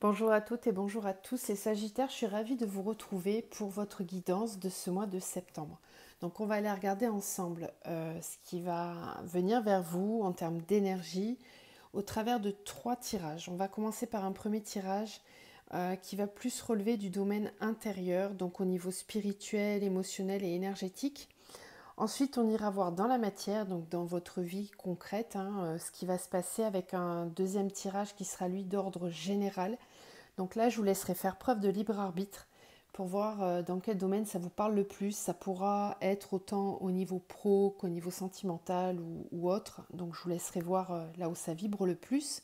Bonjour à toutes et bonjour à tous, les Sagittaires, je suis ravie de vous retrouver pour votre guidance de ce mois de septembre. Donc on va aller regarder ensemble ce qui va venir vers vous en termes d'énergie au travers de 3 tirages. On va commencer par un premier tirage qui va plus relever du domaine intérieur, donc au niveau spirituel, émotionnel et énergétique. Ensuite, on ira voir dans la matière, donc dans votre vie concrète, ce qui va se passer avec un deuxième tirage qui sera lui d'ordre général. Donc là, je vous laisserai faire preuve de libre arbitre pour voir dans quel domaine ça vous parle le plus. Ça pourra être autant au niveau pro qu'au niveau sentimental ou autre. Donc je vous laisserai voir là où ça vibre le plus.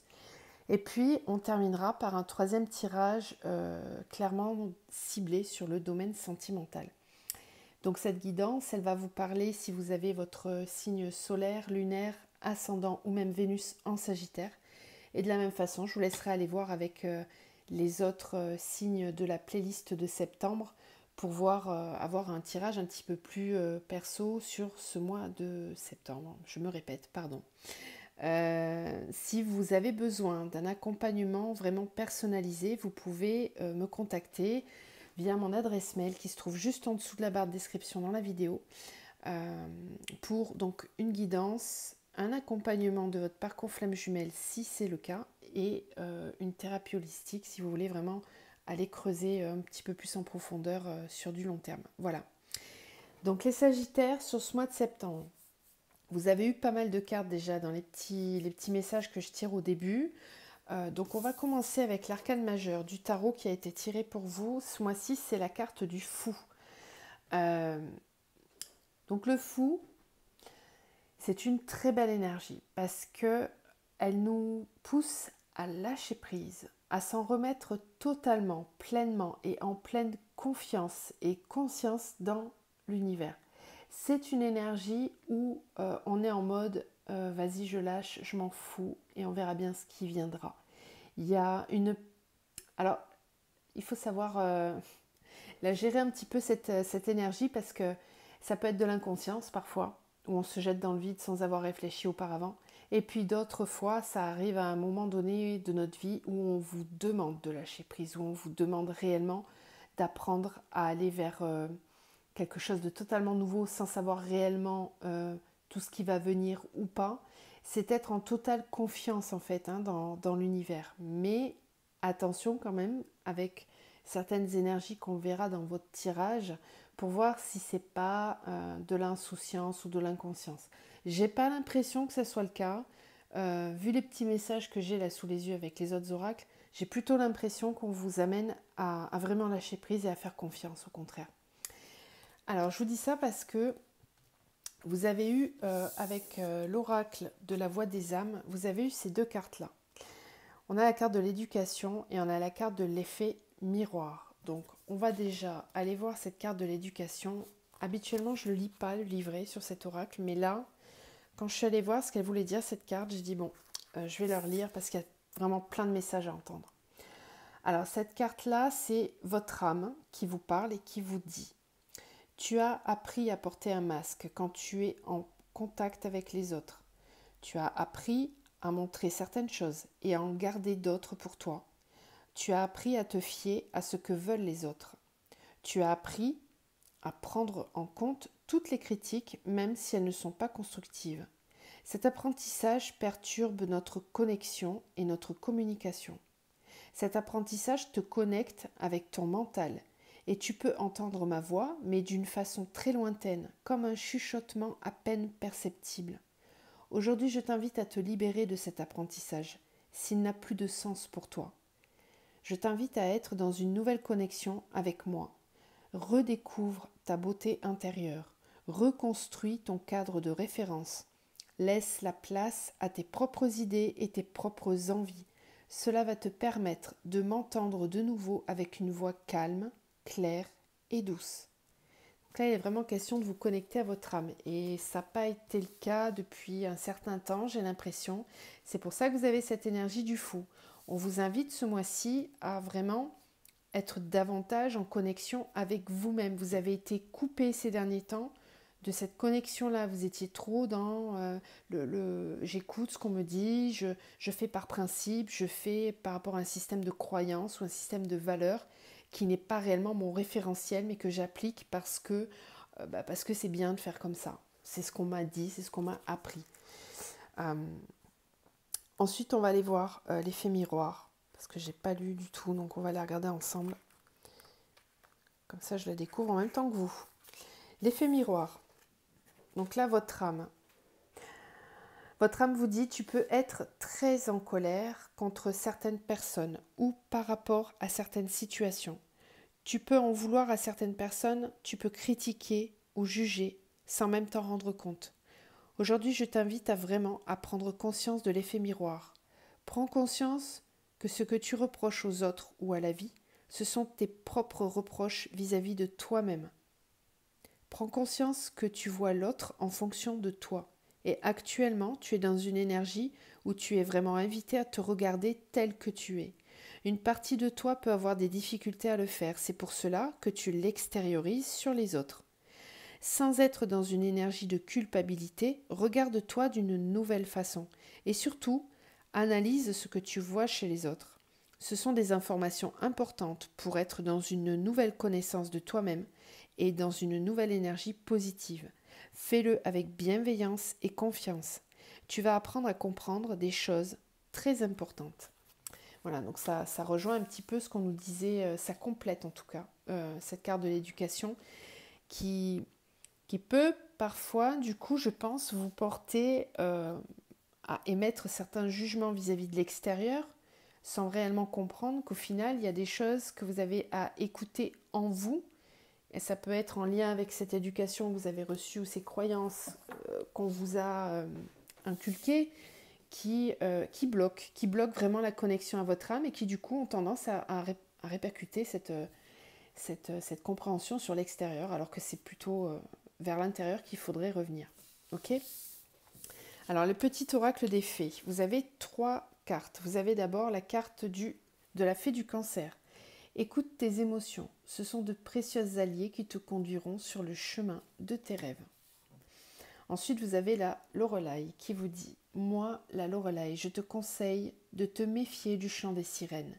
Et puis on terminera par un troisième tirage clairement ciblé sur le domaine sentimental. Donc cette guidance, elle va vous parler si vous avez votre signe solaire, lunaire, ascendant ou même Vénus en Sagittaire. Et de la même façon, je vous laisserai aller voir avec les autres signes de la playlist de septembre pour voir avoir un tirage un petit peu plus perso sur ce mois de septembre. Je me répète, pardon. Si vous avez besoin d'un accompagnement vraiment personnalisé, vous pouvez me contacter via mon adresse mail qui se trouve juste en dessous de la barre de description dans la vidéo pour donc une guidance, un accompagnement de votre parcours flamme jumelle si c'est le cas et une thérapie holistique si vous voulez vraiment aller creuser un petit peu plus en profondeur sur du long terme. Voilà. Donc les Sagittaires sur ce mois de septembre. Vous avez eu pas mal de cartes déjà dans les petits messages que je tire au début. Donc on va commencer avec l'arcane majeur du tarot qui a été tiré pour vous. Ce mois-ci, c'est la carte du fou. Euh, donc le fou, c'est une très belle énergie parce que elle nous pousse à lâcher prise, à s'en remettre totalement, pleinement et en pleine confiance et conscience dans l'univers. C'est une énergie où on est en mode vas-y, je lâche, je m'en fous et on verra bien ce qui viendra. Il y a une. Alors, il faut savoir la gérer un petit peu cette énergie parce que ça peut être de l'inconscience parfois, où on se jette dans le vide sans avoir réfléchi auparavant. Et puis d'autres fois, ça arrive à un moment donné de notre vie où on vous demande de lâcher prise, où on vous demande réellement d'apprendre à aller vers quelque chose de totalement nouveau sans savoir réellement tout ce qui va venir ou pas. C'est être en totale confiance en fait dans l'univers. Mais attention quand même avec certaines énergies qu'on verra dans votre tirage pour voir si c'est pas de l'insouciance ou de l'inconscience. J'ai pas l'impression que ce soit le cas. Vu les petits messages que j'ai là sous les yeux avec les autres oracles, j'ai plutôt l'impression qu'on vous amène à vraiment lâcher prise et à faire confiance au contraire. Alors je vous dis ça parce que vous avez eu avec l'oracle de la voix des âmes, vous avez eu ces deux cartes-là. On a la carte de l'éducation et on a la carte de l'effet miroir. Donc on va déjà aller voir cette carte de l'éducation. Habituellement je ne lis pas le livret sur cet oracle, mais là, quand je suis allée voir ce qu'elle voulait dire cette carte, j'ai dit bon, je vais leur lire parce qu'il y a vraiment plein de messages à entendre. Alors cette carte-là, c'est votre âme qui vous parle et qui vous dit: tu as appris à porter un masque quand tu es en contact avec les autres. Tu as appris à montrer certaines choses et à en garder d'autres pour toi. Tu as appris à te fier à ce que veulent les autres. Tu as appris à prendre en compte toutes les critiques, même si elles ne sont pas constructives. Cet apprentissage perturbe notre connexion et notre communication. Cet apprentissage te connecte avec ton mental et tu peux entendre ma voix, mais d'une façon très lointaine, comme un chuchotement à peine perceptible. Aujourd'hui, je t'invite à te libérer de cet apprentissage, s'il n'a plus de sens pour toi. Je t'invite à être dans une nouvelle connexion avec moi. Redécouvre ta beauté intérieure. Reconstruis ton cadre de référence. Laisse la place à tes propres idées et tes propres envies. Cela va te permettre de m'entendre de nouveau avec une voix calme, claire et douce. Donc là, il est vraiment question de vous connecter à votre âme. Et ça n'a pas été le cas depuis un certain temps, j'ai l'impression. C'est pour ça que vous avez cette énergie du fou. On vous invite ce mois-ci à vraiment être davantage en connexion avec vous-même. Vous avez été coupé ces derniers temps de cette connexion-là. Vous étiez trop dans j'écoute ce qu'on me dit, je fais par principe, je fais par rapport à un système de croyance ou un système de valeurs qui n'est pas réellement mon référentiel, mais que j'applique parce que c'est bien de faire comme ça. C'est ce qu'on m'a dit, c'est ce qu'on m'a appris. Ensuite, on va aller voir l'effet miroir, parce que je n'ai pas lu du tout, donc on va la regarder ensemble. Comme ça, je la découvre en même temps que vous. L'effet miroir. Donc là, votre âme. Votre âme vous dit, tu peux être très en colère contre certaines personnes ou par rapport à certaines situations. Tu peux en vouloir à certaines personnes, tu peux critiquer ou juger sans même t'en rendre compte. Aujourd'hui, je t'invite à prendre conscience de l'effet miroir. Prends conscience que ce que tu reproches aux autres ou à la vie, ce sont tes propres reproches vis-à-vis de toi-même. Prends conscience que tu vois l'autre en fonction de toi. Et actuellement, tu es dans une énergie où tu es vraiment invité à te regarder tel que tu es. Une partie de toi peut avoir des difficultés à le faire. C'est pour cela que tu l'extériorises sur les autres. Sans être dans une énergie de culpabilité, regarde-toi d'une nouvelle façon. Et surtout, analyse ce que tu vois chez les autres. Ce sont des informations importantes pour être dans une nouvelle connaissance de toi-même et dans une nouvelle énergie positive. Fais-le avec bienveillance et confiance. Tu vas apprendre à comprendre des choses très importantes. Voilà, donc ça rejoint un petit peu ce qu'on nous disait, ça complète en tout cas, cette carte de l'éducation qui peut parfois, du coup, je pense, vous porter à émettre certains jugements vis-à-vis de l'extérieur sans réellement comprendre qu'au final, il y a des choses que vous avez à écouter en vous. Et ça peut être en lien avec cette éducation que vous avez reçue ou ces croyances qu'on vous a inculquées qui bloquent vraiment la connexion à votre âme et qui du coup ont tendance à répercuter cette compréhension sur l'extérieur alors que c'est plutôt vers l'intérieur qu'il faudrait revenir. Ok ? Alors le petit oracle des fées, vous avez 3 cartes. Vous avez d'abord la carte de la fée du cancer. Écoute tes émotions, ce sont de précieux alliés qui te conduiront sur le chemin de tes rêves. Ensuite, vous avez la Lorelai qui vous dit « Moi, la Lorelai, je te conseille de te méfier du chant des sirènes.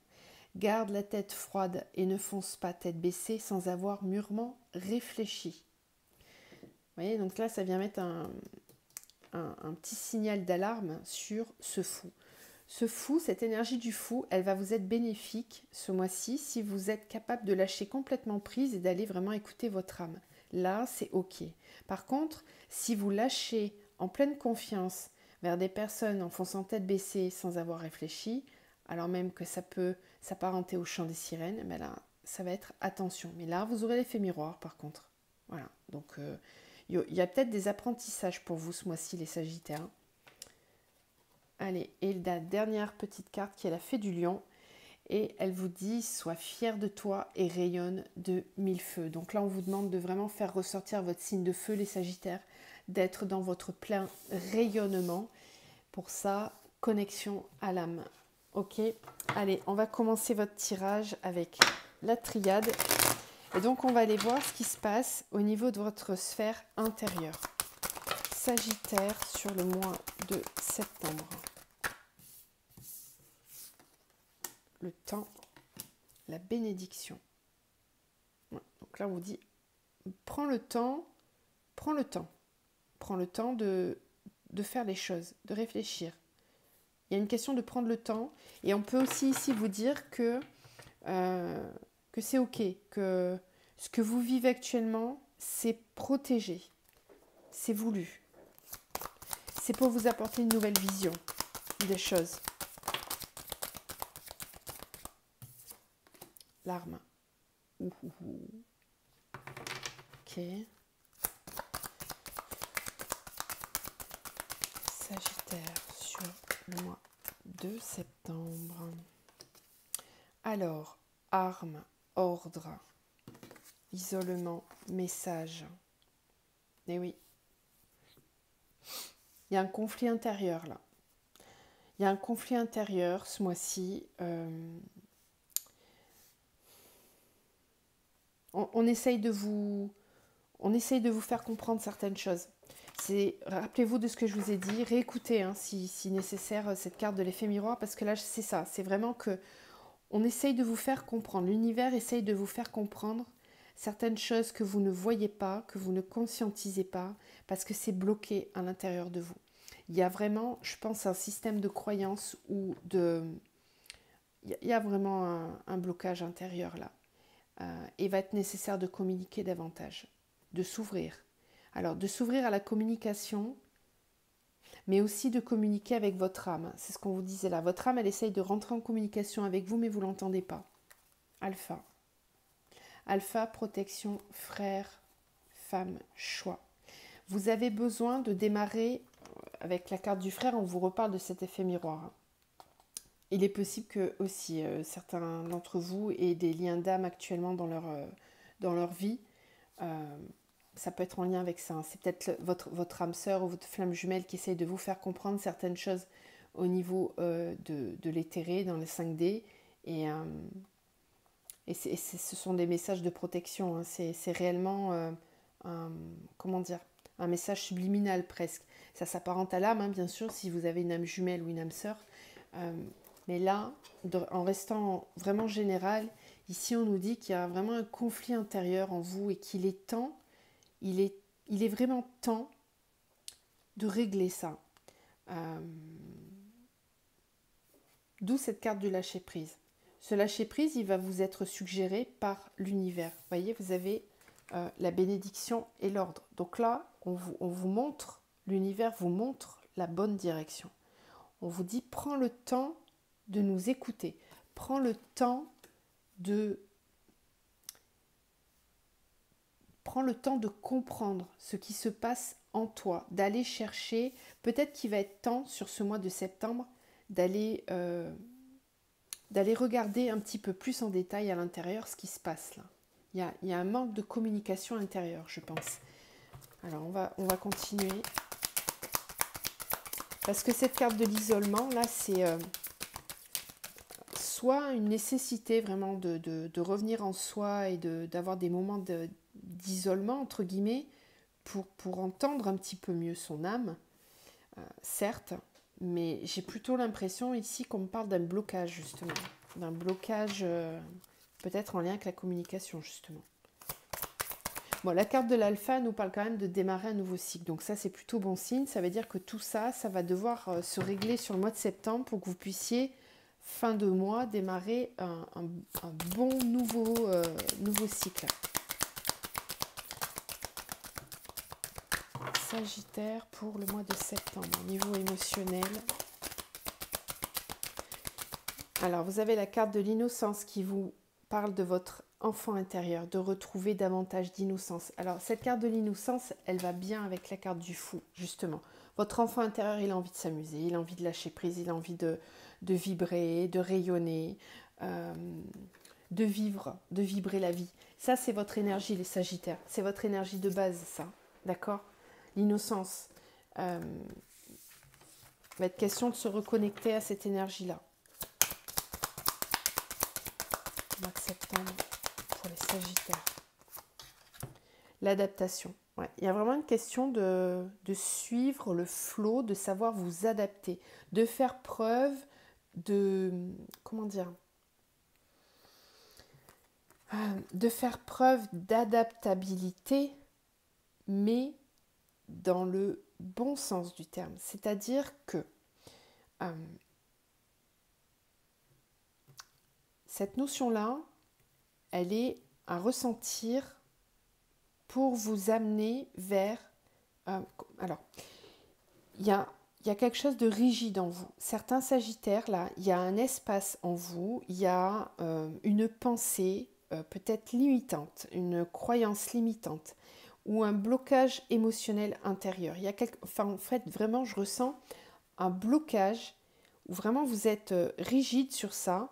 Garde la tête froide et ne fonce pas tête baissée sans avoir mûrement réfléchi. » Vous voyez, donc là, ça vient mettre un petit signal d'alarme sur ce fou. Ce fou, cette énergie du fou, elle va vous être bénéfique ce mois-ci si vous êtes capable de lâcher complètement prise et d'aller vraiment écouter votre âme. Là, c'est ok. Par contre, si vous lâchez en pleine confiance vers des personnes en fonçant tête baissée sans avoir réfléchi, alors même que ça peut s'apparenter au chant des sirènes, ben là, ça va être attention. Mais là, vous aurez l'effet miroir par contre. Voilà, donc il y a peut-être des apprentissages pour vous ce mois-ci, les Sagittaires. Allez, et la dernière petite carte qui est la fée du lion. Et elle vous dit, sois fier de toi et rayonne de 1000 feux. Donc là, on vous demande de vraiment faire ressortir votre signe de feu, les Sagittaires, d'être dans votre plein rayonnement. Pour ça, connexion à l'âme. Ok, allez, on va commencer votre tirage avec la triade. Et donc, on va aller voir ce qui se passe au niveau de votre sphère intérieure. Sagittaire sur le mois de septembre. Le temps, la bénédiction. Ouais, donc là, on vous dit, prends le temps de faire les choses, de réfléchir. Il y a une question de prendre le temps. Et on peut aussi ici vous dire que c'est ok, que ce que vous vivez actuellement, c'est protégé, c'est voulu. C'est pour vous apporter une nouvelle vision des choses. L'arme. Ok. Sagittaire sur le mois de septembre. Alors, arme, ordre, isolement, message. Eh oui. Il y a un conflit intérieur là. Il y a un conflit intérieur ce mois-ci. On essaye de vous on essaye de vous faire comprendre certaines choses. Rappelez-vous de ce que je vous ai dit, réécoutez hein, si nécessaire cette carte de l'effet miroir, parce que là c'est ça, c'est vraiment que on essaye de vous faire comprendre, l'univers essaye de vous faire comprendre certaines choses que vous ne voyez pas, que vous ne conscientisez pas, parce que c'est bloqué à l'intérieur de vous. Il y a vraiment, je pense, un système de croyance ou de... Il y a vraiment un blocage intérieur là. Et va être nécessaire de communiquer davantage, de s'ouvrir. Alors, de s'ouvrir à la communication, mais aussi de communiquer avec votre âme. C'est ce qu'on vous disait là. Votre âme, elle essaye de rentrer en communication avec vous, mais vous ne l'entendez pas. Alpha. Alpha, protection, frère, femme, choix. Vous avez besoin de démarrer, avec la carte du frère, on vous reparle de cet effet miroir. Il est possible que aussi certains d'entre vous aient des liens d'âme actuellement dans leur vie. Ça peut être en lien avec ça. Hein. C'est peut-être votre âme sœur ou votre flamme jumelle qui essaye de vous faire comprendre certaines choses au niveau de l'éthéré, dans les 5D. Et ce sont des messages de protection. Hein. C'est réellement un message subliminal presque. Ça s'apparente à l'âme, hein, bien sûr, si vous avez une âme jumelle ou une âme sœur. Mais là, en restant vraiment général, ici on nous dit qu'il y a vraiment un conflit intérieur en vous et qu'il est temps, il est vraiment temps de régler ça. D'où cette carte du lâcher-prise. Ce lâcher-prise, il va vous être suggéré par l'univers. Vous voyez, vous avez la bénédiction et l'ordre. Donc là, on vous montre, l'univers vous montre la bonne direction. On vous dit, prends le temps de nous écouter. Prends le temps de comprendre ce qui se passe en toi, d'aller chercher, peut-être qu'il va être temps sur ce mois de septembre, d'aller regarder un petit peu plus en détail à l'intérieur ce qui se passe là. Il y a un manque de communication intérieure, je pense. Alors on va continuer. Parce que cette carte de l'isolement, là, c'est soit une nécessité vraiment de revenir en soi et d'avoir des moments d'isolement, entre guillemets, pour entendre un petit peu mieux son âme, certes, mais j'ai plutôt l'impression ici qu'on me parle d'un blocage, justement. D'un blocage peut-être en lien avec la communication, justement. Bon, la carte de l'alpha nous parle quand même de démarrer un nouveau cycle. Donc ça, c'est plutôt bon signe. Ça veut dire que tout ça, ça va devoir se régler sur le mois de septembre pour que vous puissiez, fin de mois, démarrer un bon nouveau cycle. Sagittaire pour le mois de septembre, au niveau émotionnel. Alors, vous avez la carte de l'innocence qui vous parle de votre enfant intérieur, de retrouver davantage d'innocence. Alors, cette carte de l'innocence, elle va bien avec la carte du fou, justement. Votre enfant intérieur, il a envie de s'amuser, il a envie de lâcher prise, il a envie de vibrer, de rayonner, de vibrer la vie. Ça, c'est votre énergie, les Sagittaires. C'est votre énergie de base, ça. D'accord ? L'innocence. Va être question de se reconnecter à cette énergie-là. Mois de septembre pour les Sagittaires. L'adaptation. Ouais, il y a vraiment une question de suivre le flot, de savoir vous adapter, de faire preuve de... Comment dire ? De faire preuve d'adaptabilité, mais dans le bon sens du terme. C'est-à-dire que cette notion-là, elle est à ressentir pour vous amener vers... alors, il y a quelque chose de rigide en vous. Certains Sagittaires, là, il y a un espace en vous, il y a une pensée peut-être limitante, une croyance limitante ou un blocage émotionnel intérieur. Il y a en fait, vraiment, je ressens un blocage où vraiment vous êtes rigide sur ça.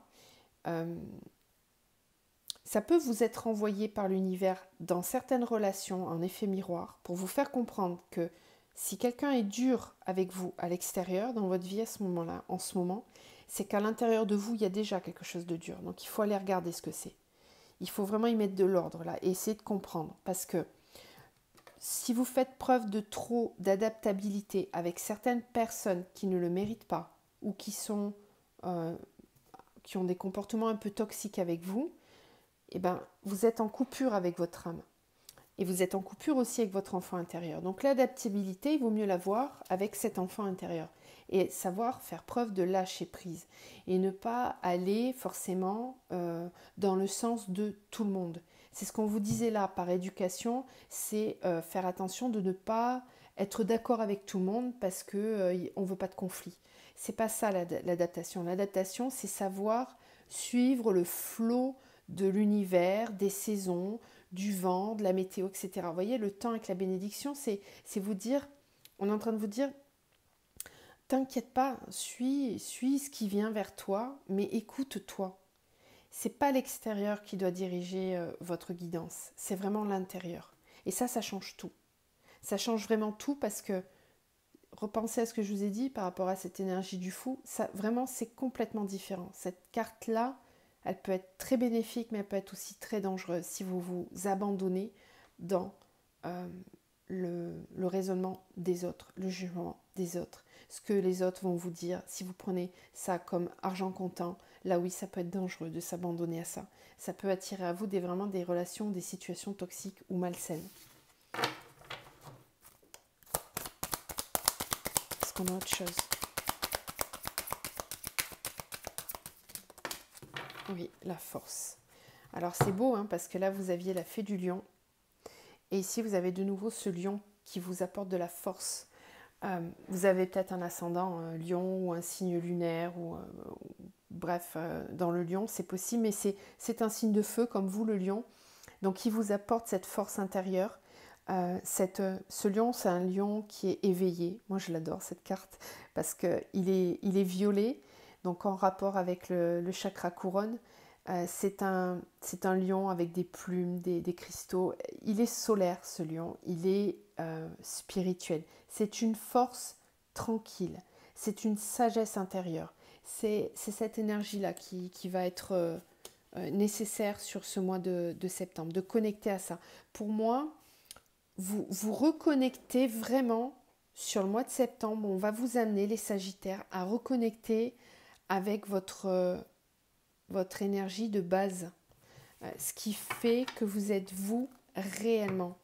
Ça peut vous être envoyé par l'univers dans certaines relations en effet miroir pour vous faire comprendre que si quelqu'un est dur avec vous à l'extérieur, dans votre vie à ce moment-là, en ce moment, c'est qu'à l'intérieur de vous, il y a déjà quelque chose de dur. Donc il faut aller regarder ce que c'est. Il faut vraiment y mettre de l'ordre là et essayer de comprendre. Parce que Si vous faites preuve de trop d'adaptabilité avec certaines personnes qui ne le méritent pas ou qui ont des comportements un peu toxiques avec vous, eh ben, vous êtes en coupure avec votre âme. Et vous êtes en coupure aussi avec votre enfant intérieur. Donc l'adaptabilité, il vaut mieux l'avoir avec cet enfant intérieur. Et savoir faire preuve de lâcher prise. Et ne pas aller forcément dans le sens de tout le monde. C'est ce qu'on vous disait là par éducation, c'est faire attention de ne pas être d'accord avec tout le monde parce qu'on ne veut pas de conflit. C'est pas ça l'adaptation. L'adaptation, c'est savoir suivre le flot de l'univers, des saisons, du vent, de la météo, etc. Vous voyez, le temps avec la bénédiction, c'est vous dire, on est en train de vous dire, t'inquiète pas, suis ce qui vient vers toi, mais écoute-toi. C'est pas l'extérieur qui doit diriger votre guidance, c'est vraiment l'intérieur. Et ça change tout. Ça change vraiment tout parce que, repensez à ce que je vous ai dit par rapport à cette énergie du fou, ça vraiment c'est complètement différent. Cette carte-là, elle peut être très bénéfique, mais elle peut être aussi très dangereuse si vous vous abandonnez dans le raisonnement des autres, le jugement des autres, ce que les autres vont vous dire. Si vous prenez ça comme argent comptant, là oui, ça peut être dangereux de s'abandonner à ça. Ça peut attirer à vous vraiment des relations, des situations toxiques ou malsaines. Est-ce qu'on a autre chose? Oui, la force. Alors c'est beau, hein, parce que là, vous aviez la fée du lion. Et ici, vous avez de nouveau ce lion qui vous apporte de la force. Vous avez peut-être un ascendant lion ou un signe lunaire, bref, dans le lion, c'est possible, mais c'est un signe de feu comme vous, le lion. Donc, il vous apporte cette force intérieure. Ce lion, c'est un lion qui est éveillé. Moi, je l'adore, cette carte, parce qu'il est violet, donc en rapport avec le chakra couronne. C'est un lion avec des plumes, des cristaux. Il est solaire, ce lion. Il est spirituel. C'est une force tranquille. C'est une sagesse intérieure. C'est cette énergie-là qui va être nécessaire sur ce mois de septembre, de connecter à ça. Pour moi, vous reconnectez vraiment sur le mois de septembre. On va vous amener, les Sagittaires, à reconnecter avec votre énergie de base, ce qui fait que vous êtes vous réellement.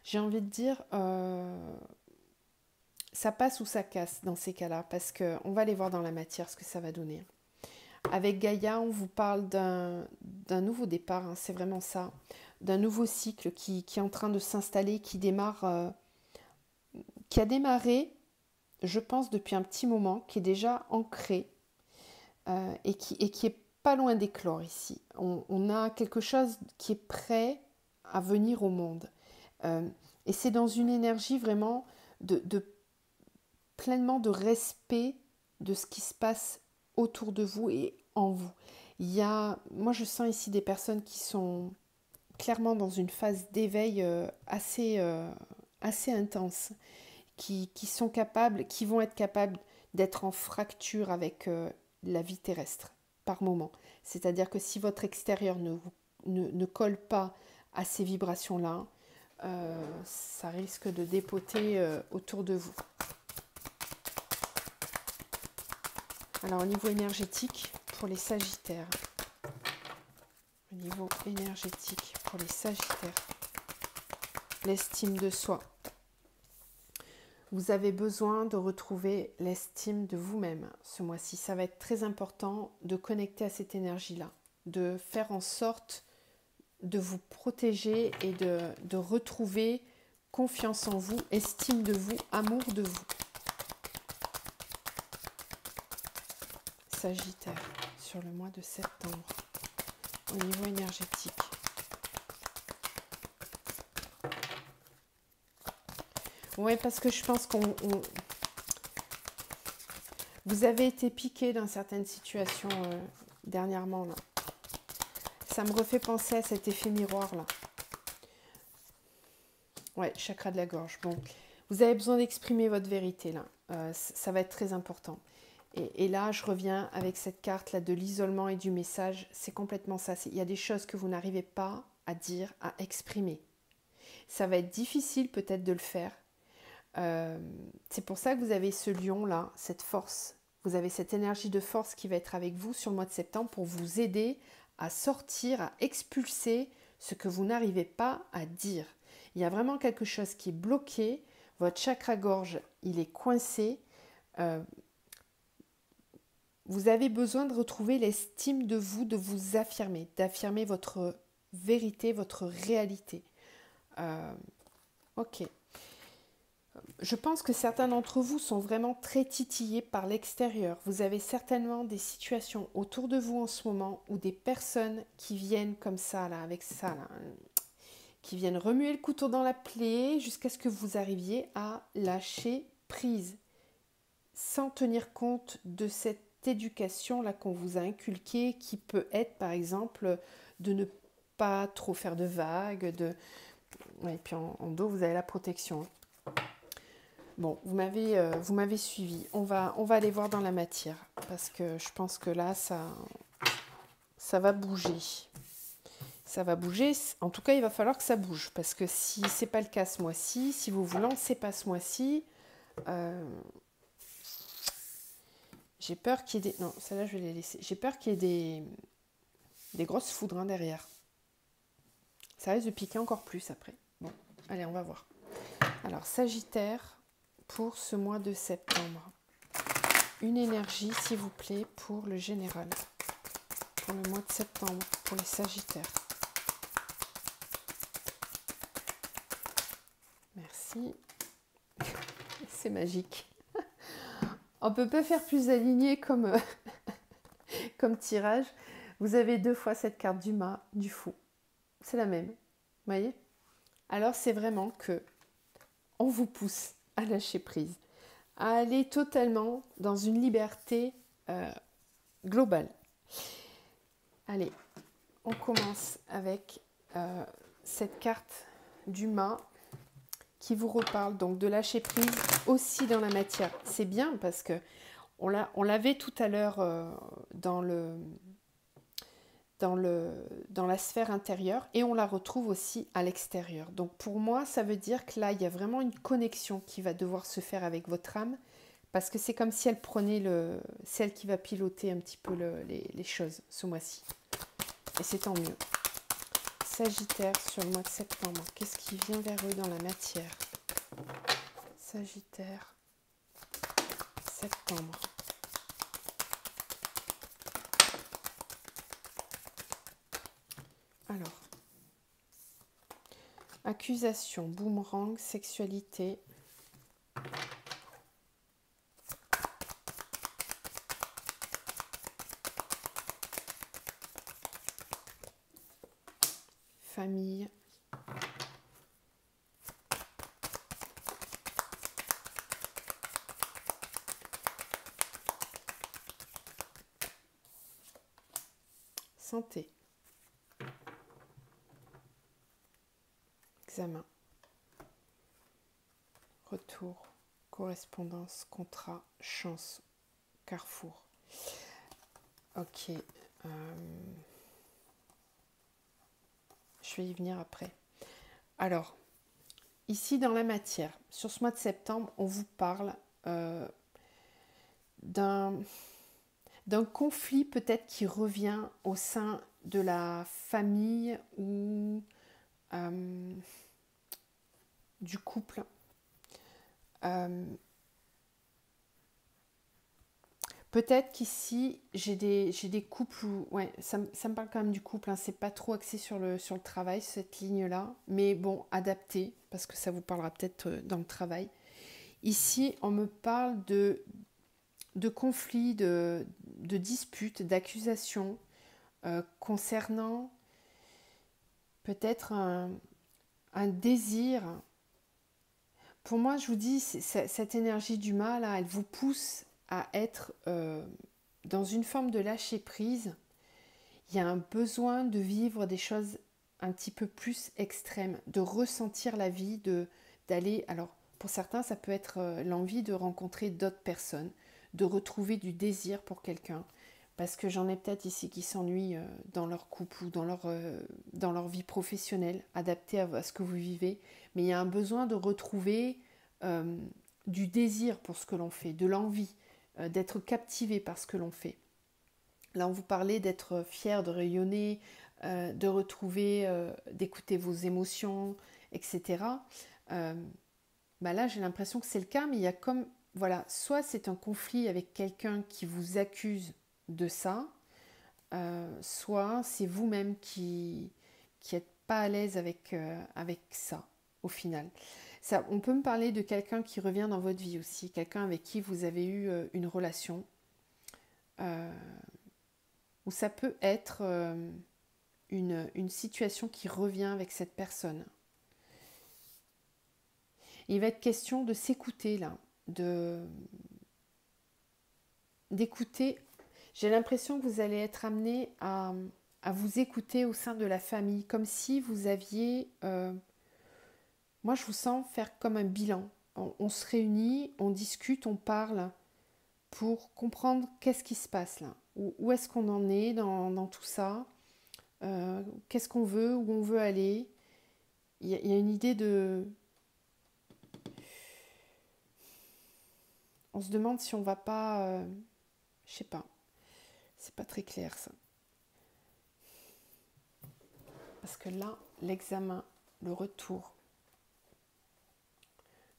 J'ai envie de dire, ça passe ou ça casse dans ces cas-là, parce qu'on va aller voir dans la matière ce que ça va donner. Avec Gaïa, on vous parle d'un nouveau départ, hein, c'est vraiment ça, d'un nouveau cycle qui est en train de s'installer, qui a démarré, je pense, depuis un petit moment, qui est déjà ancré, et qui est pas loin d'éclore ici. On a quelque chose qui est prêt à venir au monde. Et c'est dans une énergie vraiment de pleinement de respect de ce qui se passe autour de vous et en vous. Moi je sens ici des personnes qui sont clairement dans une phase d'éveil assez intense, qui vont être capables d'être en fracture avec la vie terrestre par moment. C'est-à-dire que si votre extérieur ne colle pas à ces vibrations-là, ça risque de dépoter autour de vous. Alors au niveau énergétique, pour les Sagittaires, l'estime de soi. Vous avez besoin de retrouver l'estime de vous-même ce mois-ci. Ça va être très important de connecter à cette énergie-là, de faire en sorte de vous protéger et de retrouver confiance en vous, estime de vous, amour de vous. Sagittaire, sur le mois de septembre, au niveau énergétique. Oui, parce que je pense vous avez été piqué dans certaines situations dernièrement, là. Ça me refait penser à cet effet miroir, là. Ouais, chakra de la gorge. Bon, vous avez besoin d'exprimer votre vérité, là. Ça va être très important. Et là, je reviens avec cette carte là de l'isolement et du message. C'est complètement ça. Il y a des choses que vous n'arrivez pas à dire, à exprimer. Ça va être difficile peut-être de le faire. C'est pour ça que vous avez ce lion-là, cette force. Vous avez cette énergie de force qui va être avec vous sur le mois de septembre pour vous aider à sortir, à expulser ce que vous n'arrivez pas à dire. Il y a vraiment quelque chose qui est bloqué. Votre chakra-gorge, il est coincé. Vous avez besoin de retrouver l'estime de vous affirmer, d'affirmer votre vérité, votre réalité. Ok. Je pense que certains d'entre vous sont vraiment très titillés par l'extérieur. Vous avez certainement des situations autour de vous en ce moment ou des personnes qui viennent comme ça, là, avec ça, là, qui viennent remuer le couteau dans la plaie jusqu'à ce que vous arriviez à lâcher prise, sans tenir compte de cette éducation-là qu'on vous a inculquée, qui peut être, par exemple, de ne pas trop faire de vagues, ouais, et puis en dos, vous avez la protection. Bon, vous m'avez suivi. On va aller voir dans la matière parce que je pense que là, ça va bouger. Ça va bouger. En tout cas, il va falloir que ça bouge parce que si c'est pas le cas ce mois-ci, si vous vous lancez pas ce mois-ci, j'ai peur qu'il y ait des... Non, celle-là, je vais les laisser. J'ai peur qu'il y ait des grosses foudres derrière. Ça risque de piquer encore plus après. Bon, allez, on va voir. Alors, Sagittaire, pour ce mois de septembre. Une énergie, s'il vous plaît, pour le général. Pour le mois de septembre, pour les Sagittaires. Merci. C'est magique. On ne peut pas faire plus aligné comme tirage. Vous avez 2 fois cette carte du mât, du fou. C'est la même. Vous voyez? Alors, c'est vraiment que on vous pousse à lâcher prise, à aller totalement dans une liberté globale. Allez, on commence avec cette carte du mât qui vous reparle donc de lâcher prise aussi dans la matière. C'est bien parce que on l'avait tout à l'heure dans la sphère intérieure et on la retrouve aussi à l'extérieur. Donc pour moi, ça veut dire que là, il y a vraiment une connexion qui va devoir se faire avec votre âme parce que c'est comme si elle prenait celle qui va piloter un petit peu les choses ce mois-ci. Et c'est tant mieux. Sagittaire sur le mois de septembre, qu'est-ce qui vient vers eux dans la matière? Sagittaire, septembre. Alors, accusation, boomerang, sexualité. Famille. Santé. Examen. Retour. Correspondance. Contrat. Chance. Carrefour. Ok. Je vais y venir après. Alors, ici dans la matière, sur ce mois de septembre, on vous parle d'un conflit peut-être qui revient au sein de la famille ou du couple. Peut-être qu'ici, j'ai des couples où... Ouais, ça me parle quand même du couple, hein, c'est pas trop axé sur le travail, cette ligne-là. Mais bon, adapté, parce que ça vous parlera peut-être dans le travail. Ici, on me parle de conflits, de disputes, d'accusations concernant peut-être un désir. Pour moi, je vous dis, cette énergie du mal, là, elle vous pousse à être dans une forme de lâcher prise. Il y a un besoin de vivre des choses un petit peu plus extrêmes, de ressentir la vie, d'aller... Alors, pour certains, ça peut être l'envie de rencontrer d'autres personnes, de retrouver du désir pour quelqu'un. parce que j'en ai peut-être ici qui s'ennuient dans leur couple ou dans leur vie professionnelle, adaptée à ce que vous vivez. Mais il y a un besoin de retrouver du désir pour ce que l'on fait, de l'envie, d'être captivé par ce que l'on fait. Là, on vous parlait d'être fier, de rayonner, de retrouver, d'écouter vos émotions, etc. Là, j'ai l'impression que c'est le cas, mais il y a comme, voilà, soit c'est un conflit avec quelqu'un qui vous accuse de ça, soit c'est vous-même qui n'êtes pas à l'aise avec ça, au final. Ça, on peut me parler de quelqu'un qui revient dans votre vie aussi, quelqu'un avec qui vous avez eu une relation, ou ça peut être une situation qui revient avec cette personne. Il va être question de s'écouter là, d'écouter. J'ai l'impression que vous allez être amené à vous écouter au sein de la famille, comme si vous aviez... moi, je vous sens faire comme un bilan. On se réunit, on discute, on parle pour comprendre qu'est-ce qui se passe là. Où est-ce qu'on en est dans tout ça, qu'est-ce qu'on veut, où on veut aller. Il y a une idée de... On se demande si on va pas... je sais pas. C'est pas très clair ça. Parce que là, l'examen, le retour,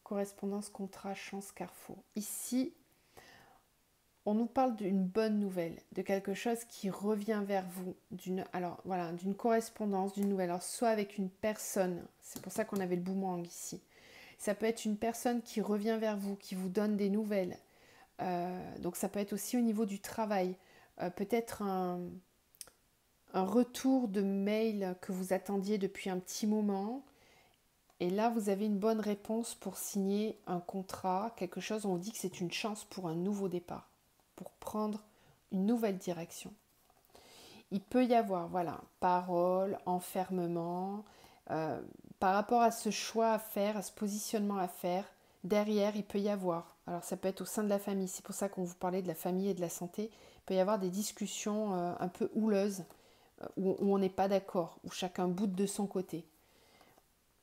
correspondance, contrat, chance, carrefour. Ici, on nous parle d'une bonne nouvelle, de quelque chose qui revient vers vous, d'une correspondance, d'une nouvelle. Alors, soit avec une personne, c'est pour ça qu'on avait le boomerang ici. Ça peut être une personne qui revient vers vous, qui vous donne des nouvelles. Donc, ça peut être aussi au niveau du travail. Peut-être un retour de mail que vous attendiez depuis un petit moment. Et là, vous avez une bonne réponse pour signer un contrat, quelque chose, on vous dit que c'est une chance pour un nouveau départ, pour prendre une nouvelle direction. Il peut y avoir, voilà, parole, enfermement, par rapport à ce choix à faire, à ce positionnement à faire, derrière, il peut y avoir, alors ça peut être au sein de la famille, c'est pour ça qu'on vous parlait de la famille et de la santé, il peut y avoir des discussions un peu houleuses, où on n'est pas d'accord, où chacun boude de son côté.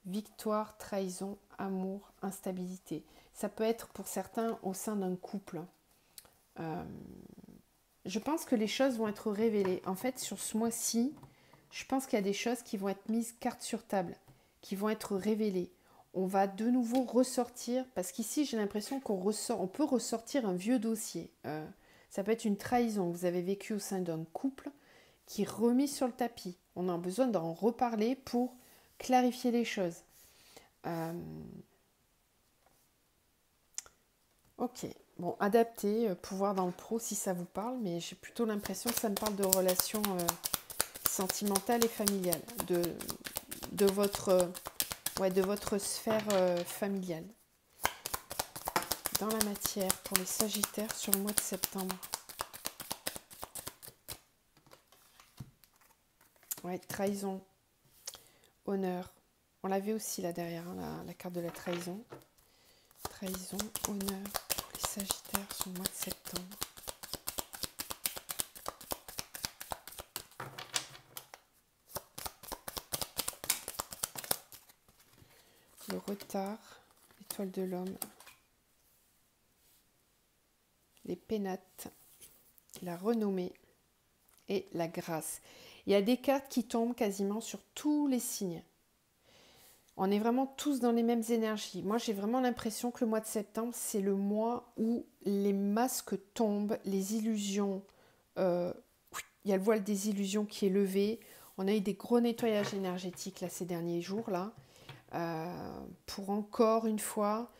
Victoire, trahison, amour, instabilité. Ça peut être pour certains au sein d'un couple. Je pense que les choses vont être révélées. En fait, sur ce mois-ci, je pense qu'il y a des choses qui vont être mises carte sur table, qui vont être révélées. On va de nouveau ressortir, parce qu'ici j'ai l'impression on peut ressortir un vieux dossier. Ça peut être une trahison que vous avez vécue au sein d'un couple qui est remis sur le tapis. On a besoin d'en reparler pour clarifier les choses. Ok, bon, adapter, pouvoir dans le pro si ça vous parle, mais j'ai plutôt l'impression que ça me parle de relations sentimentales et familiales, de votre sphère familiale. Dans la matière, pour les Sagittaires sur le mois de septembre. Ouais, trahison, honneur. On l'avait aussi là derrière, hein, la carte de la trahison. Trahison, honneur pour les Sagittaires sur le mois de septembre. Le retard, l'étoile de l'homme, les pénates, la renommée et la grâce. Il y a des cartes qui tombent quasiment sur tous les signes. On est vraiment tous dans les mêmes énergies. Moi, j'ai vraiment l'impression que le mois de septembre, c'est le mois où les masques tombent, les illusions. Il y a le voile des illusions qui est levé. On a eu des gros nettoyages énergétiques là, ces derniers jours, là, pour encore une fois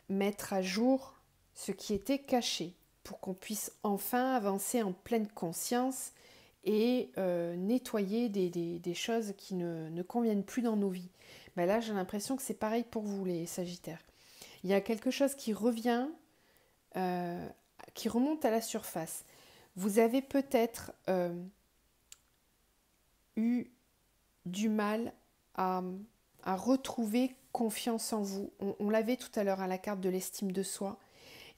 mettre à jour ce qui était caché, pour qu'on puisse enfin avancer en pleine conscience et nettoyer des choses qui ne conviennent plus dans nos vies. Ben là, j'ai l'impression que c'est pareil pour vous, les Sagittaires. Il y a quelque chose qui revient, qui remonte à la surface. Vous avez peut-être eu du mal à retrouver confiance en vous. On l'avait tout à l'heure à la carte de l'estime de soi.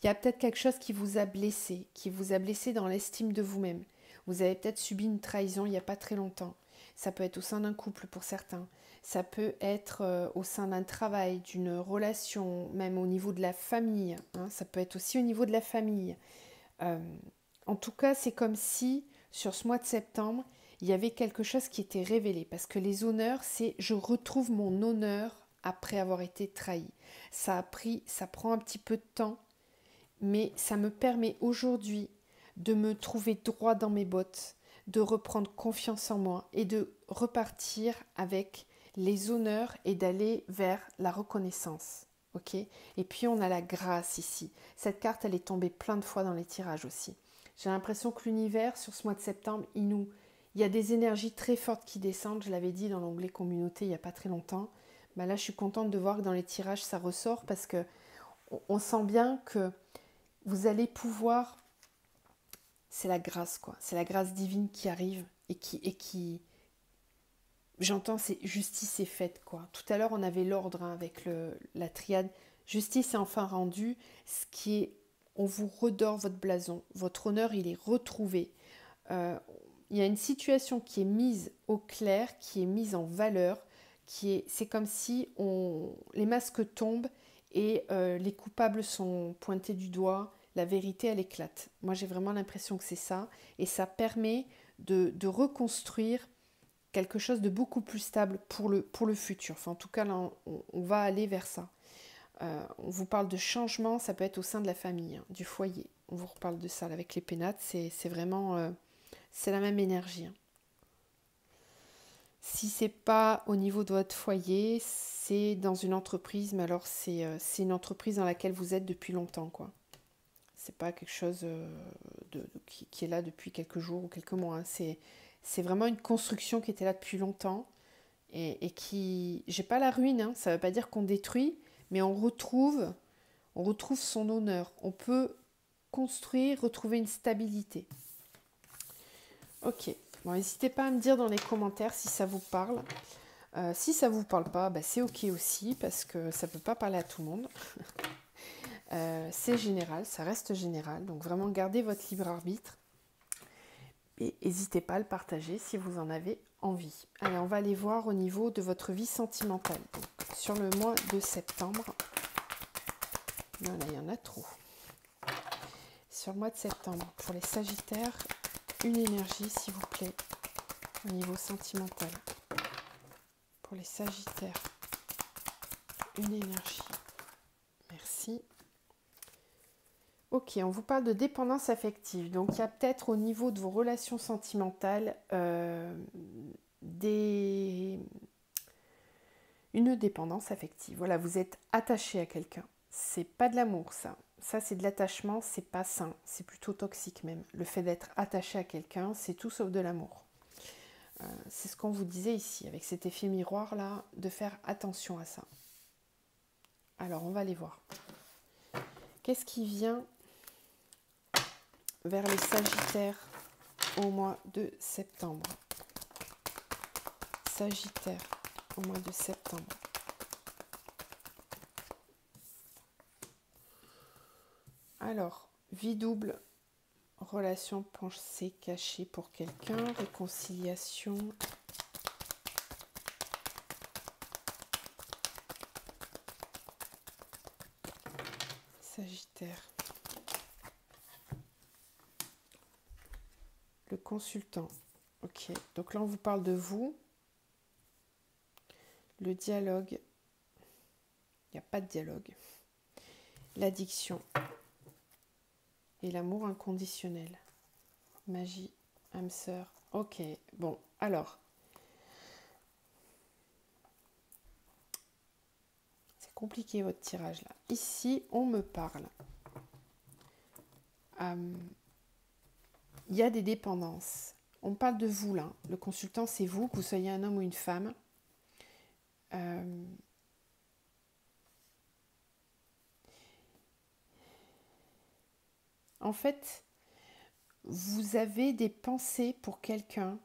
Il y a peut-être quelque chose qui vous a blessé dans l'estime de vous-même. Vous avez peut-être subi une trahison il n'y a pas très longtemps. Ça peut être au sein d'un couple pour certains. Ça peut être au sein d'un travail, d'une relation, même au niveau de la famille. Hein. Ça peut être aussi au niveau de la famille. Euh, En tout cas, c'est comme si, sur ce mois de septembre, il y avait quelque chose qui était révélé. Parce que les honneurs, c'est je retrouve mon honneur après avoir été trahi. Ça prend un petit peu de temps, mais ça me permet aujourd'hui de me trouver droit dans mes bottes, de reprendre confiance en moi et de repartir avec les honneurs et d'aller vers la reconnaissance. Ok. Et puis on a la grâce ici. Cette carte, elle est tombée plein de fois dans les tirages aussi. J'ai l'impression que l'univers, sur ce mois de septembre, il y a des énergies très fortes qui descendent. Je l'avais dit dans l'onglet communauté il n'y a pas très longtemps. Ben là, je suis contente de voir que dans les tirages, ça ressort parce que on sent bien que vous allez pouvoir, c'est la grâce quoi, c'est la grâce divine qui arrive et qui j'entends, c'est justice est faite quoi. Tout à l'heure on avait l'ordre hein, avec la triade, justice est enfin rendue, ce qui est, on vous redore votre blason, votre honneur il est retrouvé. Euh, il y a une situation qui est mise au clair, qui est mise en valeur, c'est comme si les masques tombent et les coupables sont pointés du doigt, la vérité elle éclate. Moi j'ai vraiment l'impression que c'est ça et ça permet de reconstruire quelque chose de beaucoup plus stable pour le futur. Enfin en tout cas là on va aller vers ça. On vous parle de changement, ça peut être au sein de la famille, hein, du foyer. On vous reparle de ça là, avec les pénates, c'est vraiment c'est la même énergie. Hein. Si c'est pas au niveau de votre foyer, c'est dans une entreprise, mais alors c'est une entreprise dans laquelle vous êtes depuis longtemps, quoi. C'est pas quelque chose qui est là depuis quelques jours ou quelques mois. Hein. C'est vraiment une construction qui était là depuis longtemps et qui, j'ai pas la ruine, hein, ça veut pas dire qu'on détruit, mais on retrouve son honneur. On peut construire, retrouver une stabilité. Ok. Bon, n'hésitez pas à me dire dans les commentaires si ça vous parle. Si ça ne vous parle pas, bah, c'est ok aussi parce que ça ne peut pas parler à tout le monde. C'est général, ça reste général. Donc vraiment gardez votre libre arbitre et n'hésitez pas à le partager si vous en avez envie. Allez, on va aller voir au niveau de votre vie sentimentale. Donc, sur le mois de septembre, là il y en a trop. Sur le mois de septembre, pour les Sagittaires, une énergie s'il vous plaît au niveau sentimental. Pour les Sagittaires, une énergie. Merci. Ok, on vous parle de dépendance affective. Donc, il y a peut-être au niveau de vos relations sentimentales une dépendance affective. Voilà, vous êtes attaché à quelqu'un. C'est pas de l'amour, ça. Ça, c'est de l'attachement, c'est pas sain. C'est plutôt toxique même. Le fait d'être attaché à quelqu'un, c'est tout sauf de l'amour. C'est ce qu'on vous disait ici, avec cet effet miroir là, de faire attention à ça. Alors, on va aller voir. Qu'est-ce qui vient vers les Sagittaires au mois de septembre? Sagittaire au mois de septembre. Alors, vie double, relation pensée cachée pour quelqu'un, réconciliation. Sagittaire. Le consultant. Ok, donc là on vous parle de vous. Le dialogue. Il n'y a pas de dialogue. L'addiction. Et l'amour inconditionnel. Magie, âme sœur. Ok, bon, alors. C'est compliqué votre tirage là. Ici, on me parle. Il y a des dépendances. On parle de vous là. Le consultant, c'est vous, que vous soyez un homme ou une femme. En fait, vous avez des pensées pour quelqu'un.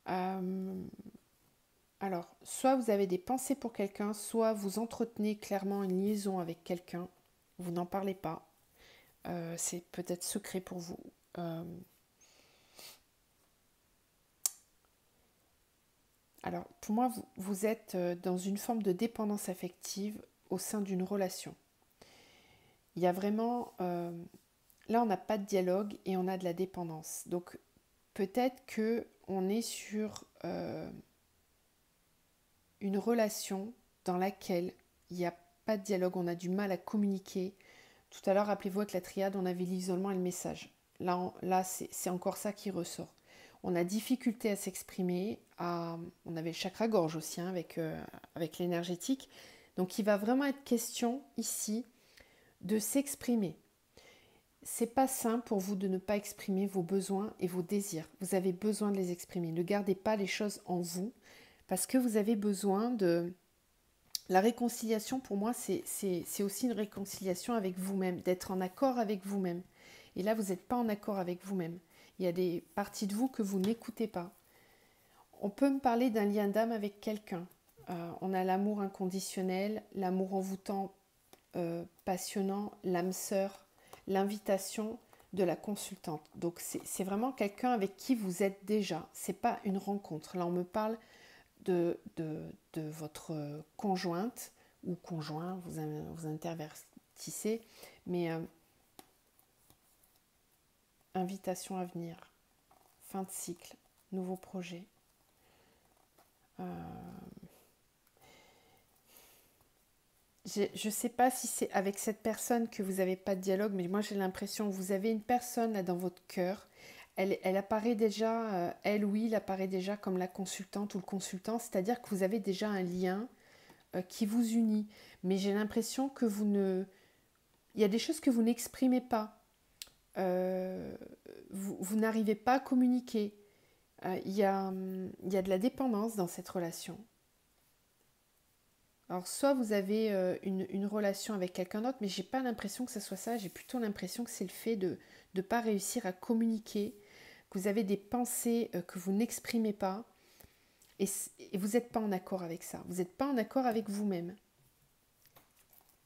Alors, soit vous avez des pensées pour quelqu'un, soit vous entretenez clairement une liaison avec quelqu'un. vous n'en parlez pas. C'est peut-être secret pour vous. Alors, pour moi, vous êtes dans une forme de dépendance affective au sein d'une relation. Il y a vraiment... là, on n'a pas de dialogue et on a de la dépendance. Donc, peut-être qu'on est sur une relation dans laquelle il n'y a pas de dialogue, on a du mal à communiquer. Tout à l'heure, rappelez-vous, avec la triade, on avait l'isolement et le message. Là c'est encore ça qui ressort. On a difficulté à s'exprimer, on avait le chakra-gorge aussi, hein, avec l'énergétique. Donc il va vraiment être question ici de s'exprimer. C'est pas simple pour vous de ne pas exprimer vos besoins et vos désirs. Vous avez besoin de les exprimer. Ne gardez pas les choses en vous parce que vous avez besoin de... La réconciliation, pour moi, c'est aussi une réconciliation avec vous-même, d'être en accord avec vous-même. Et là, vous n'êtes pas en accord avec vous-même. Il y a des parties de vous que vous n'écoutez pas. On peut me parler d'un lien d'âme avec quelqu'un. On a l'amour inconditionnel, l'amour envoûtant, passionnant, l'âme sœur, l'invitation de la consultante. Donc c'est vraiment quelqu'un avec qui vous êtes déjà. C'est pas une rencontre. Là, on me parle de votre conjointe ou conjoint, vous intervertissez, mais invitation à venir, fin de cycle, nouveau projet. Je ne sais pas si c'est avec cette personne que vous n'avez pas de dialogue, mais moi j'ai l'impression que vous avez une personne là dans votre cœur. Elle apparaît déjà, elle ou il apparaît déjà comme la consultante ou le consultant, c'est-à-dire que vous avez déjà un lien qui vous unit. Mais j'ai l'impression que il y a des choses que vous n'exprimez pas. Vous n'arrivez pas à communiquer. Il y a de la dépendance dans cette relation. Alors, soit vous avez une relation avec quelqu'un d'autre, mais j'ai pas l'impression que ce soit ça. J'ai plutôt l'impression que c'est le fait de ne pas réussir à communiquer, que vous avez des pensées que vous n'exprimez pas, et vous n'êtes pas en accord avec ça. Vous n'êtes pas en accord avec vous-même.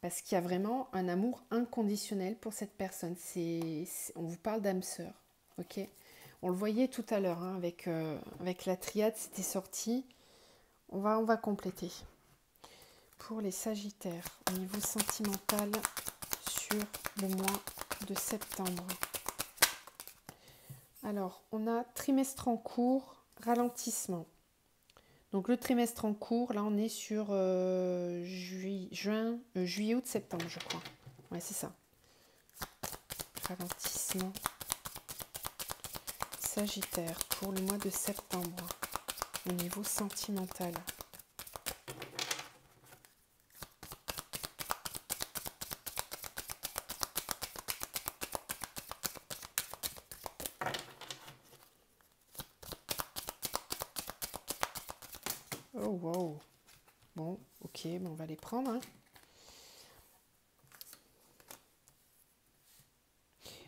Parce qu'il y a vraiment un amour inconditionnel pour cette personne. On vous parle d'âme sœur. Ok ? On le voyait tout à l'heure, hein, avec la triade, c'était sorti. On va compléter. Pour les Sagittaires, au niveau sentimental, sur le mois de septembre. Alors, on a trimestre en cours, ralentissement. Donc le trimestre en cours, là on est sur juillet, août, septembre, je crois. Ouais, c'est ça. Ralentissement. Sagittaire pour le mois de septembre, au niveau sentimental. Oh wow. Bon, ok, on va les prendre. Hein.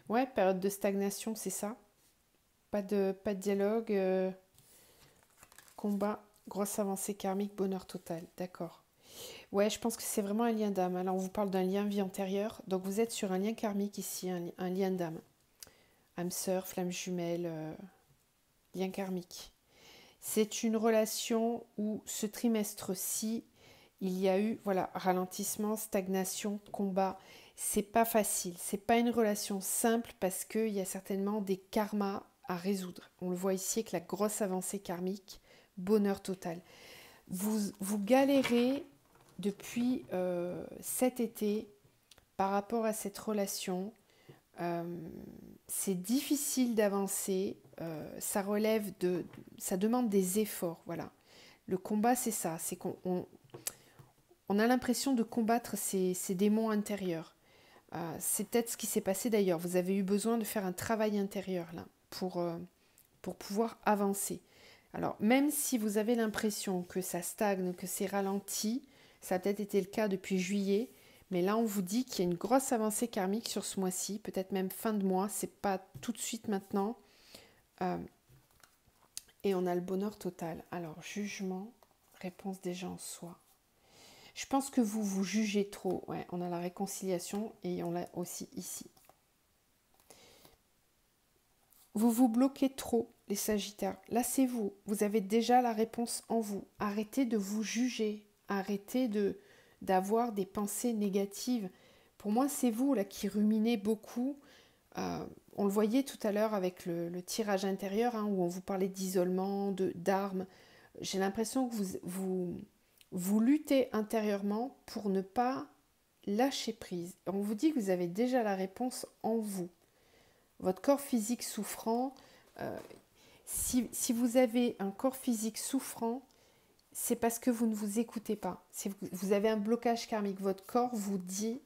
Ouais, période de stagnation, c'est ça. Pas de dialogue, combat, grosse avancée karmique, bonheur total. D'accord. Ouais, je pense que c'est vraiment un lien d'âme. Alors, on vous parle d'un lien vie antérieure. Donc, vous êtes sur un lien karmique ici, un lien d'âme. Âme sœur, flamme jumelle, lien karmique. C'est une relation où ce trimestre-ci, il y a eu ralentissement, stagnation, combat. C'est pas facile. C'est pas une relation simple parce qu'il y a certainement des karmas à résoudre. On le voit ici avec la grosse avancée karmique, bonheur total. Vous galérez depuis cet été par rapport à cette relation. C'est difficile d'avancer, ça demande des efforts, voilà. Le combat, c'est ça, c'est qu'on a l'impression de combattre ces démons intérieurs. C'est peut-être ce qui s'est passé d'ailleurs. Vous avez eu besoin de faire un travail intérieur là pour pouvoir avancer. Alors, même si vous avez l'impression que ça stagne, que c'est ralenti, ça a peut-être été le cas depuis juillet, mais là, on vous dit qu'il y a une grosse avancée karmique sur ce mois-ci, peut-être même fin de mois, c'est pas tout de suite maintenant. Et on a le bonheur total. Alors, jugement, réponse déjà en soi. Je pense que vous vous jugez trop. Ouais, on a la réconciliation et on l'a aussi ici. Vous vous bloquez trop, les Sagittaires. Là, c'est vous. Vous avez déjà la réponse en vous. Arrêtez de vous juger. Arrêtez d'avoir des pensées négatives. Pour moi, c'est vous là qui ruminez beaucoup. On le voyait tout à l'heure avec le tirage intérieur, hein, où on vous parlait d'isolement, d'armes. J'ai l'impression que vous luttez intérieurement pour ne pas lâcher prise. On vous dit que vous avez déjà la réponse en vous. Votre corps physique souffrant, si vous avez un corps physique souffrant, c'est parce que vous ne vous écoutez pas. Vous avez un blocage karmique. Votre corps vous dit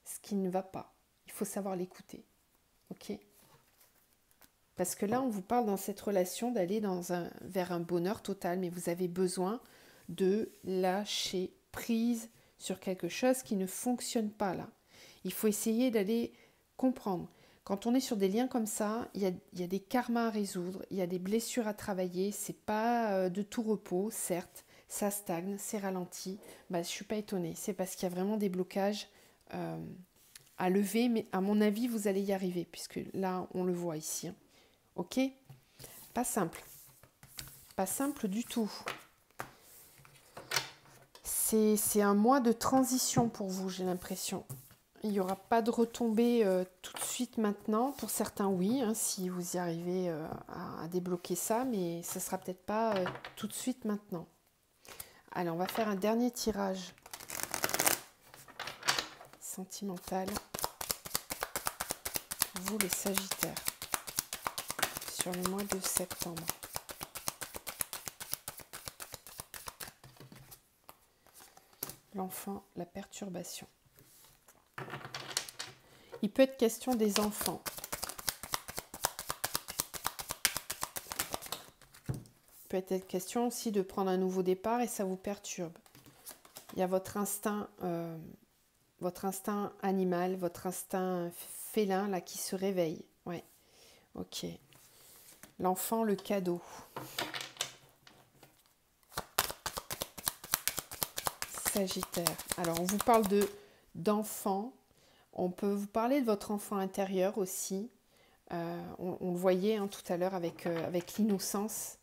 ce qui ne va pas. Il faut savoir l'écouter. Ok ? Parce que là, on vous parle dans cette relation d'aller vers un bonheur total, mais vous avez besoin de lâcher prise sur quelque chose qui ne fonctionne pas là. Il faut essayer d'aller comprendre. Quand on est sur des liens comme ça, il y a des karmas à résoudre, il y a des blessures à travailler, c'est pas de tout repos, certes, ça stagne, c'est ralenti. Je ne suis pas étonnée, c'est parce qu'il y a vraiment des blocages à lever, mais à mon avis, vous allez y arriver, puisque là, on le voit ici. Hein. Ok ? Pas simple. Pas simple du tout. C'est un mois de transition pour vous, j'ai l'impression. Il n'y aura pas de retombées tout de suite maintenant. Pour certains, oui, hein, si vous y arrivez à débloquer ça, mais ce ne sera peut-être pas tout de suite maintenant. Allez, on va faire un dernier tirage sentimental. Vous, les Sagittaires, sur le mois de septembre. L'enfant, la perturbation. Il peut être question des enfants. Il peut être question aussi de prendre un nouveau départ et ça vous perturbe. Il y a votre instinct animal, votre instinct félin là qui se réveille. Ouais, ok. L'enfant, le cadeau. Sagittaire. Alors, on vous parle d'enfant. On peut vous parler de votre enfant intérieur aussi. On le voyait hein, tout à l'heure avec l'innocence.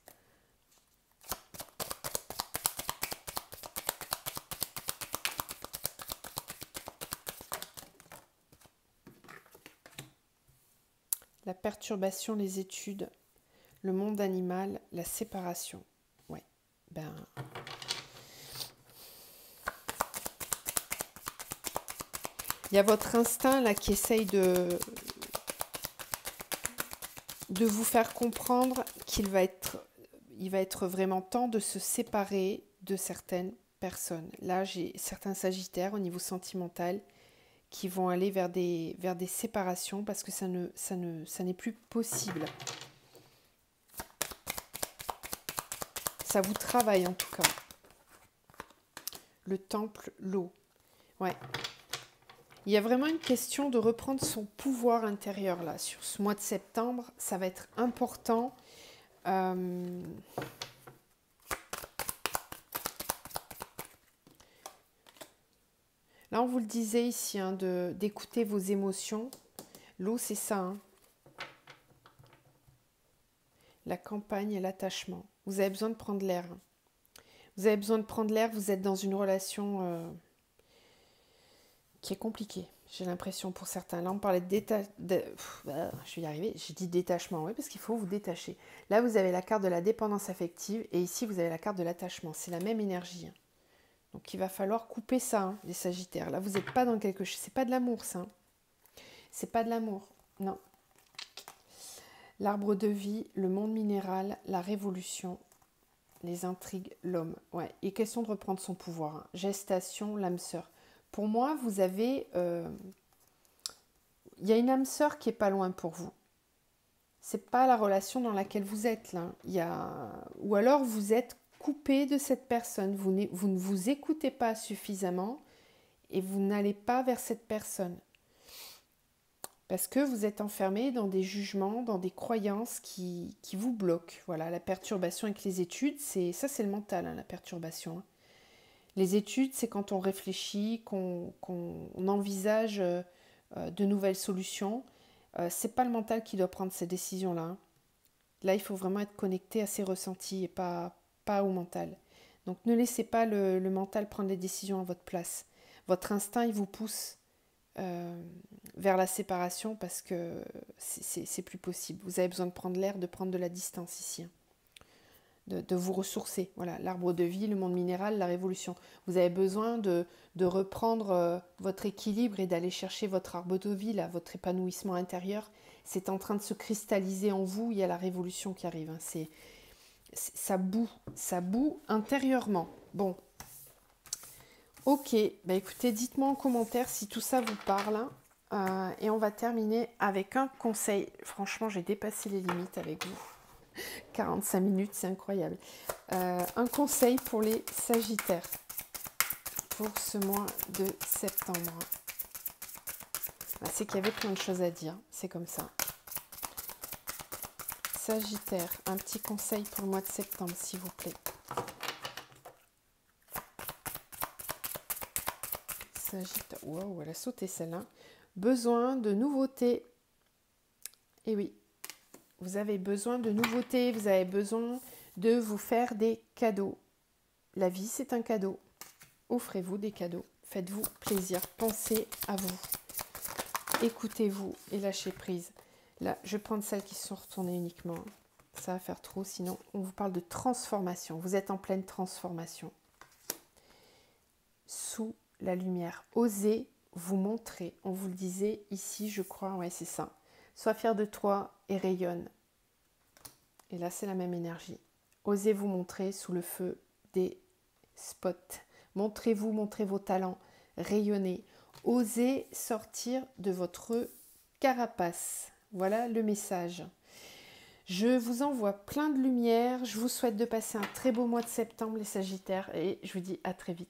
La perturbation, les études, le monde animal, la séparation. Ouais, il y a votre instinct là qui essaye de vous faire comprendre qu'il va être vraiment temps de se séparer de certaines personnes. Là, j'ai certains Sagittaires au niveau sentimental qui vont aller vers des séparations parce que ça n'est plus possible. Ça vous travaille en tout cas. Le temple, l'eau. Ouais. Il y a vraiment une question de reprendre son pouvoir intérieur là. Sur ce mois de septembre, ça va être important. Là, on vous le disait ici, hein, d'écouter vos émotions. L'eau, c'est ça. Hein. La campagne et l'attachement. Vous avez besoin de prendre l'air. Hein. Vous avez besoin de prendre l'air. Vous êtes dans une relation qui est compliquée. J'ai l'impression pour certains. Là, on parlait je vais y arriver. J'ai dit détachement. Oui, parce qu'il faut vous détacher. Là, vous avez la carte de la dépendance affective. Et ici, vous avez la carte de l'attachement. C'est la même énergie. Hein. Donc, il va falloir couper ça, hein, les Sagittaires. Là, vous n'êtes pas dans quelque chose. C'est pas de l'amour, ça. Hein. C'est pas de l'amour. Non. L'arbre de vie, le monde minéral, la révolution, les intrigues, l'homme. Ouais. Et question de reprendre son pouvoir. Hein. Gestation, l'âme sœur. Pour moi, vous avez... il y a une âme sœur qui est pas loin pour vous. C'est pas la relation dans laquelle vous êtes là. Ou alors vous êtes coupé de cette personne. Vous ne vous écoutez pas suffisamment et vous n'allez pas vers cette personne. Parce que vous êtes enfermé dans des jugements, dans des croyances qui vous bloquent. Voilà, la perturbation avec les études, c'est le mental, hein, la perturbation. Les études, c'est quand on réfléchit, qu'on envisage de nouvelles solutions. C'est pas le mental qui doit prendre ces décisions-là, hein. Là, il faut vraiment être connecté à ses ressentis et pas au mental. Donc ne laissez pas le mental prendre les décisions à votre place. Votre instinct, il vous pousse vers la séparation parce que c'est plus possible. Vous avez besoin de prendre l'air, de prendre de la distance ici, hein. De vous ressourcer. Voilà, l'arbre de vie, le monde minéral, la révolution. Vous avez besoin de reprendre votre équilibre et d'aller chercher votre arbre de vie, là, votre épanouissement intérieur. C'est en train de se cristalliser en vous. Il y a la révolution qui arrive, hein. Ça boue intérieurement. Bon, ok. Bah écoutez, dites-moi en commentaire si tout ça vous parle, hein. Et on va terminer avec un conseil. Franchement, j'ai dépassé les limites avec vous. 45 minutes, c'est incroyable. Un conseil pour les Sagittaires pour ce mois de septembre. C'est qu'il y avait plein de choses à dire, c'est comme ça. Sagittaire, un petit conseil pour le mois de septembre, s'il vous plaît. Sagittaire, wow, elle a sauté celle-là. Besoin de nouveautés. Et oui, vous avez besoin de nouveautés, vous avez besoin de vous faire des cadeaux. La vie, c'est un cadeau. Offrez-vous des cadeaux. Faites-vous plaisir. Pensez à vous. Écoutez-vous et lâchez prise. Là, je vais prendre celles qui sont retournées uniquement. Ça va faire trop, sinon on vous parle de transformation. Vous êtes en pleine transformation. Sous la lumière. Osez vous montrer. On vous le disait ici, je crois. Ouais, c'est ça. Sois fier de toi et rayonne. Et là, c'est la même énergie. Osez vous montrer sous le feu des spots. Montrez-vous, montrez vos talents. Rayonnez. Osez sortir de votre carapace. Voilà le message. Je vous envoie plein de lumière. Je vous souhaite de passer un très beau mois de septembre, les Sagittaires. Et je vous dis à très vite.